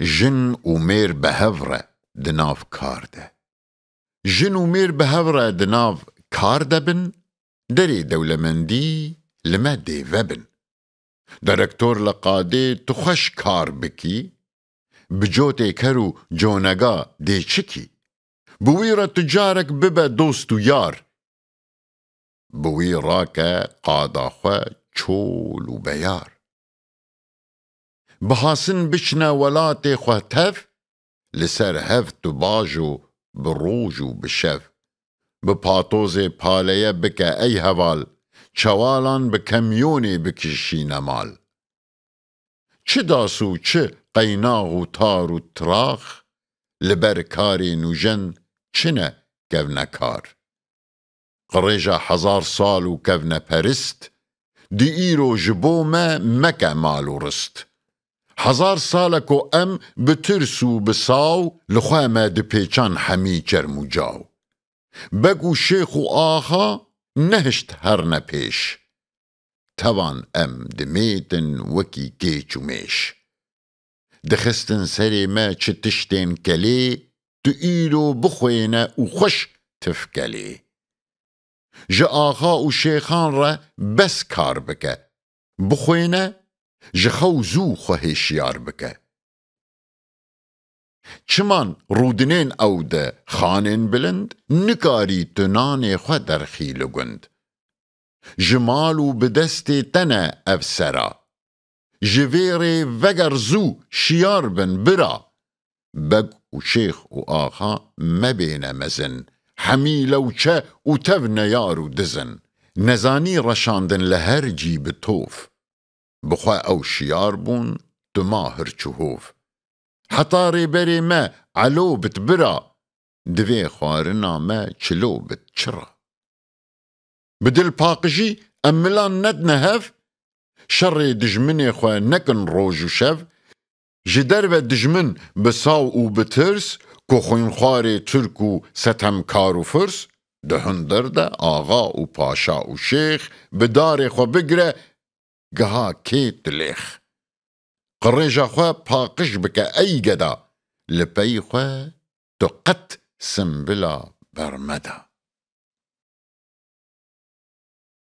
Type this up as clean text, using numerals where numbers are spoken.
جن و میر بهوره دناف کارده. جن و میر بهوره دناف کارده بن دری دولمندی لما دیوه بن. درکتور لقاده تو خوش کار بکی بجوته کرو جونگا دی چکی. بویره تجارک ببه دوست و یار بویره که قادا خو چول و بیار. بحاسن بشنا ولات خو تف لسر هفت و باجو بروج و بشف. بپاتوز پالیه بکه ای هوال چوالان بکمیونی بکشین مال. چه داسو چه قیناغ و تار و تراخ لبر کاری نوجن چنه گونه کار. قریجا 1000 سال و گونه پرست دی ایرو جبو ما مکه مال و رست. 1000 سالکو ام بترسو بساو لخواه ما دی پیچان همی جرم و جاو. بگو شیخ و آخا نهشت هر نپیش توان ام دمیتن وکی گیچ و میش. دخستن سری ما چه تشتین کلی تو ایلو بخوینه و خوش تفکلی. جه آخا و شیخان را بس کار بکه بخوینه جه خوزو خوهشیار بکه. چمان رودنین او ده خانین بلند نکاری تنان خو در خیل گند. جمالو بدست تنه افسرا جویر وگر زو شیار بن برا. بگ و شیخ و آخا مبین مزن حمیلو چه و تون یارو دزن. نزانی رشاندن لهر جیب توف بخوا او شیار بون دماهر چهوف. حطاری بری ما علو بت برا دوی خوارنا ما چلو بت چرا. بدل پاقجی املان ند نهف شر دجمن خواه نکن روج و شف. جدر و دجمن بساو و بترس که خوین خوار ترک و ستمکار و فرس. دهندر ده آغا و پاشا و شیخ بدار خواه بگره گها کیت لیخ. قریجا خواه پاقش بکه ای گدا لپی خواه تو قط سنبلا برمدا.